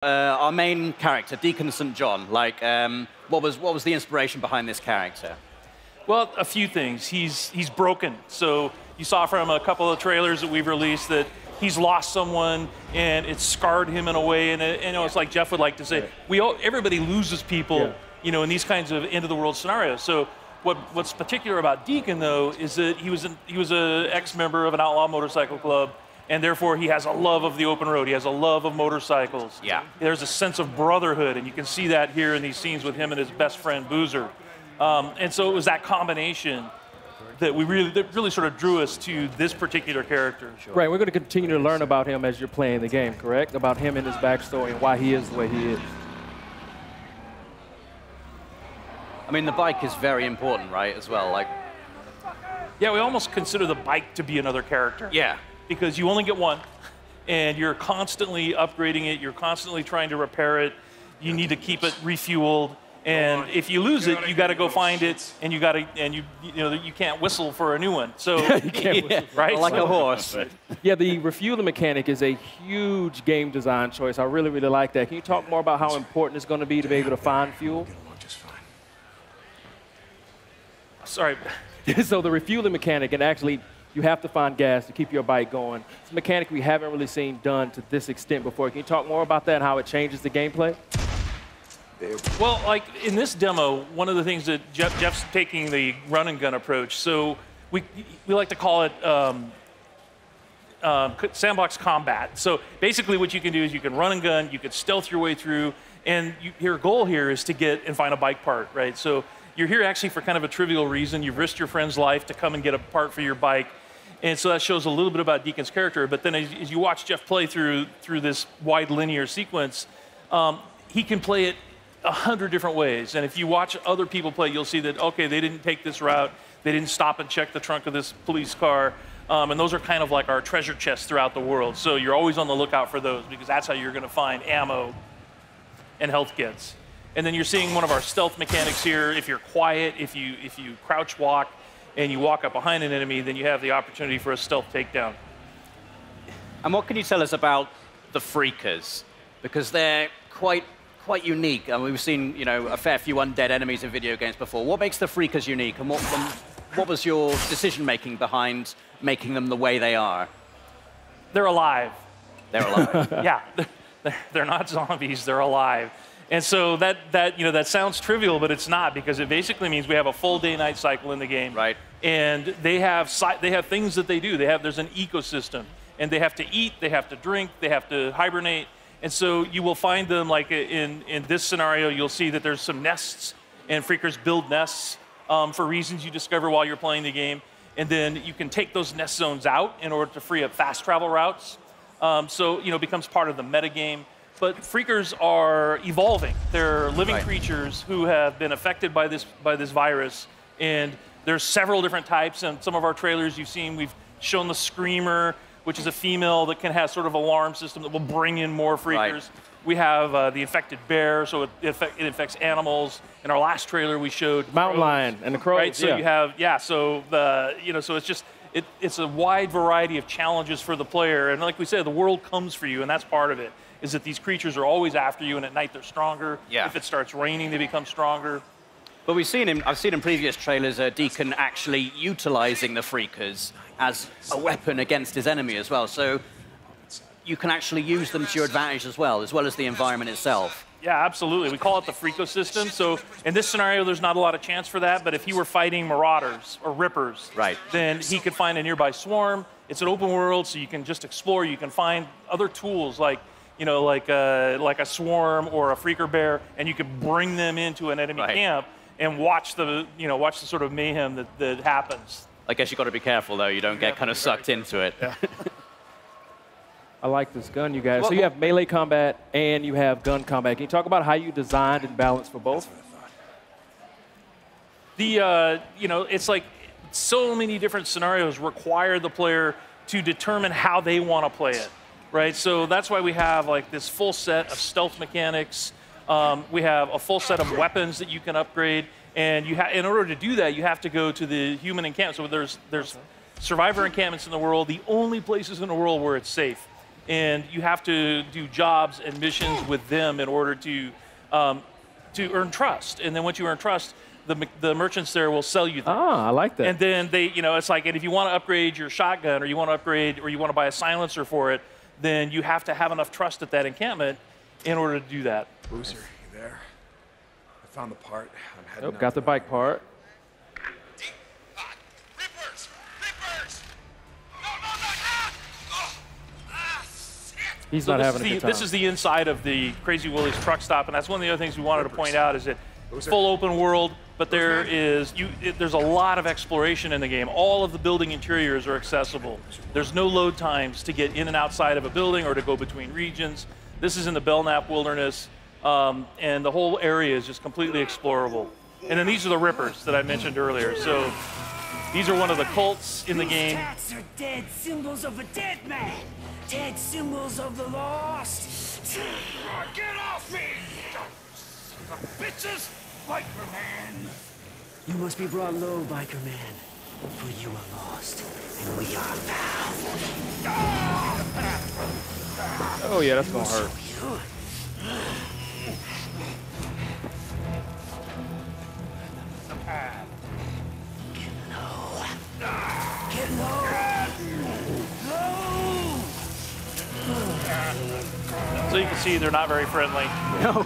Our main character, Deacon St. John. Like, what was the inspiration behind this character? Well, a few things. He's broken. So you saw from a couple of trailers that we've released that he's lost someone and it's scarred him in a way. And it's like Jeff would like to say, everybody loses people, in these kinds of end of the world scenarios. So what's particular about Deacon though is that he was an ex-member of an outlaw motorcycle club. And therefore, he has a love of the open road. He has a love of motorcycles. Yeah. There's a sense of brotherhood, and you can see that here in these scenes with him and his best friend, Boozer. And so it was that combination that really sort of drew us to this particular character. Right, we're going to continue to learn about him as you're playing the game, correct? About him and his backstory and why he is the way he is. I mean, the bike is very important, right, as well? Like, yeah, we almost consider the bike to be another character. Yeah. Because you only get one, and you're constantly upgrading it. You're constantly trying to repair it. You need to keep it refueled, and if you lose it, you got to go find it, and you can't whistle for a new one. So you can't whistle, right, like a horse. Yeah, the refueling mechanic is a huge game design choice. I really, really like that. Can you talk more about how important it's going to be to be able to find fuel? Sorry. So the refueling mechanic, and actually, you have to find gas to keep your bike going. It's a mechanic we haven't really seen done to this extent before. Can you talk more about that and how it changes the gameplay? Well, like in this demo, one of the things that Jeff's taking the run and gun approach. So we like to call it Sandbox Combat. So basically what you can do is you can run and gun, you can stealth your way through, and your goal here is to get and find a bike part, right? So you're here actually for kind of a trivial reason. You've risked your friend's life to come and get a part for your bike. And so that shows a little bit about Deacon's character. But then as you watch Jeff play through this wide linear sequence, he can play it 100 different ways. And if you watch other people play, you'll see that, okay, they didn't take this route. They didn't stop and check the trunk of this police car. And those are kind of like our treasure chests throughout the world. So you're always on the lookout for those because that's how you're going to find ammo and health kits. And then you're seeing one of our stealth mechanics here. If you're quiet, if you crouch walk and you walk up behind an enemy, then you have the opportunity for a stealth takedown. And what can you tell us about the Freakers? Because they're quite unique. I mean, we've seen, a fair few undead enemies in video games before. What makes the Freakers unique, and what was your decision-making behind making them the way they are? They're alive. They're alive. Yeah, they're not zombies. They're alive. And so that sounds trivial, but it's not, because it basically means we have a full day-night cycle in the game. Right. And they have things that they do. There's an ecosystem, and they have to eat, they have to drink, they have to hibernate. And so you will find them, like in this scenario, you'll see that there's some nests, and Freakers build nests for reasons you discover while you're playing the game. And then you can take those nest zones out in order to free up fast travel routes. So it becomes part of the metagame. But Freakers are evolving. They're living creatures who have been affected by this virus. And there's several different types. And some of our trailers you've seen, we've shown the Screamer, which is a female that can have sort of alarm system that will bring in more Freakers. Right. We have the infected bear, so it infects animals. In our last trailer, we showed mountain lion and the crows. Right, so you have so it's just it's a wide variety of challenges for the player. And like we said, the world comes for you, and that's part of it. Is that these creatures are always after you, and at night they're stronger. Yeah. If it starts raining, they become stronger. But I've seen in previous trailers Deacon actually utilizing the Freakers as a weapon against his enemy as well. So you can actually use them to your advantage as well as the environment itself. Yeah, absolutely. We call it the Freakosystem. So in this scenario, there's not a lot of chance for that. But if he were fighting Marauders or Rippers, then he could find a nearby swarm. It's an open world, so you can just explore. You can find other tools like a swarm or a Freaker bear, and you can bring them into an enemy camp and watch the sort of mayhem that happens. I guess you've got to be careful though. You don't get kind of sucked into it. Yeah. I like this gun, you guys. So you have melee combat and you have gun combat. Can you talk about how you designed and balanced for both? It's like so many different scenarios require the player to determine how they want to play it, right? So that's why we have like this full set of stealth mechanics. We have a full set of weapons that you can upgrade, and in order to do that, you have to go to the human encampment. So there's survivor encampments in the world, the only places in the world where it's safe. and you have to do jobs and missions with them in order to earn trust. And then once you earn trust, the merchants there will sell you things. Ah, I like that. And then they, it's like, and if you want to upgrade your shotgun, or you want to upgrade, or you want to buy a silencer for it, then you have to have enough trust at that encampment in order to do that. Boozer, you there? I found the part. I'm heading Nope, out got the bike part. Rippers! Rippers! No, no, no! Ah! Oh! Ah, shit! He's So not having a good time. this is the inside of the Crazy Willie's truck stop, and that's one of the other things we wanted to point out is that it's full open world, but there's a lot of exploration in the game. All of the building interiors are accessible. There's no load times to get in and outside of a building or to go between regions. This is in the Belknap Wilderness, and the whole area is just completely explorable. And then these are the Rippers that I mentioned earlier. So these are one of the cults in the game. Tats are dead symbols of a dead man. Dead symbols of the lost. Get off me! Bitches! Biker Man! You must be brought low, biker man. For you are lost, and we are found. Oh yeah, that's gonna hurt. Get low! So you can see they're not very friendly. No.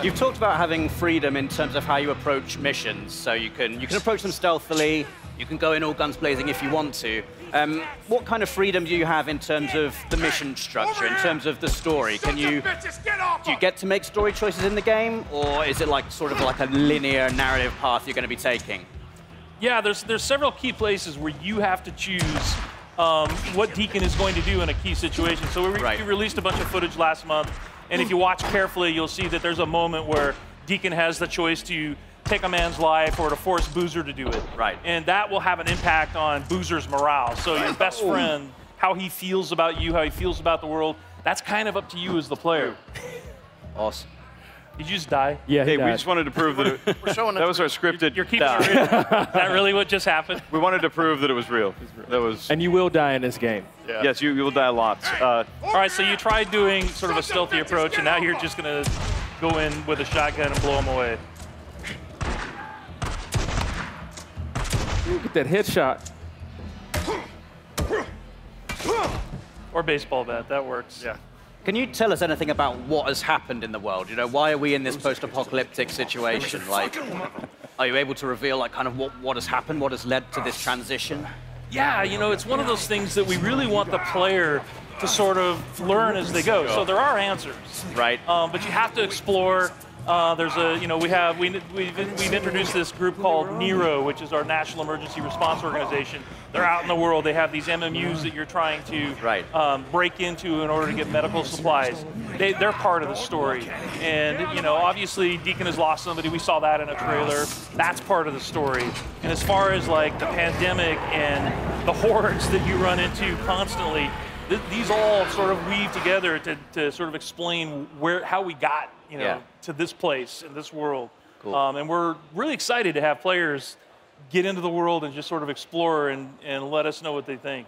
You've talked about having freedom in terms of how you approach missions. So you can approach them stealthily. You can go in all guns blazing if you want to. What kind of freedom do you have in terms of the mission structure, in terms of the story? Do you get to make story choices in the game, or is it like sort of like a linear narrative path you're going to be taking? Yeah, there's several key places where you have to choose what Deacon is going to do in a key situation. So we released a bunch of footage last month, and if you watch carefully, you'll see that there's a moment where Deacon has the choice to take a man's life or to force Boozer to do it. Right. And that will have an impact on Boozer's morale. So your best friend, how he feels about you, how he feels about the world, that's kind of up to you as the player. Awesome. Did you just die? Yeah, Hey, we just wanted to prove that that was our scripted. You're keeping it real. Is that really what just happened? We wanted to prove that it was real. That was. And you will die in this game. Yeah. Yes, you will die lots. All right, so you tried doing sort of a stealthy approach, and now you're just going to go in with a shotgun and blow them away. Ooh, get that headshot. Or baseball bat, that works. Yeah. Can you tell us anything about what has happened in the world? Why are we in this post-apocalyptic situation? Like, are you able to reveal like kind of what has happened, what has led to this transition? Yeah, it's one of those things that we really want the player to sort of learn as they go. So there are answers, Right. but you have to explore. There's a, we've introduced this group called NERO, which is our National Emergency Response Organization. They're out in the world. They have these MMUs that you're trying to break into in order to get medical supplies. They're part of the story. And, obviously Deacon has lost somebody. We saw that in a trailer. That's part of the story. And as far as like the pandemic and the hordes that you run into constantly, these all sort of weave together to sort of explain how we got to this place in this world. Cool. And we're really excited to have players get into the world and just sort of explore and let us know what they think.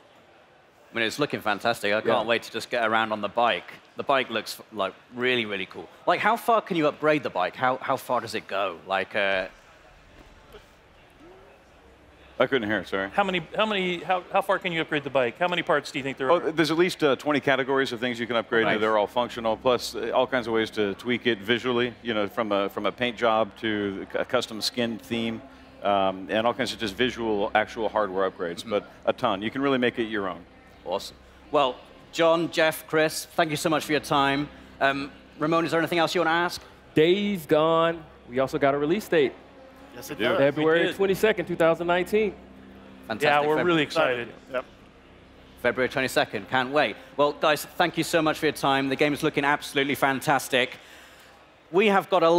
I mean, it's looking fantastic. I can't wait to just get around on the bike. The bike looks like really, really cool. Like, how far can you upgrade the bike? How far does it go? Like, I couldn't hear. Sorry. How far can you upgrade the bike? How many parts do you think there are? There's at least 20 categories of things you can upgrade. Right. They're all functional, plus all kinds of ways to tweak it visually. From a paint job to a custom skin theme, and all kinds of just visual, actual hardware upgrades. But a ton. You can really make it your own. Awesome. Well, John, Jeff, Chris, thank you so much for your time. Ramon, is there anything else you want to ask? Days Gone. We also got a release date. Yes, it does. February 22nd, 2019. Fantastic. Yeah, we're really excited. Yep. February 22nd. Can't wait. Well, guys, thank you so much for your time. The game is looking absolutely fantastic. We have got a lot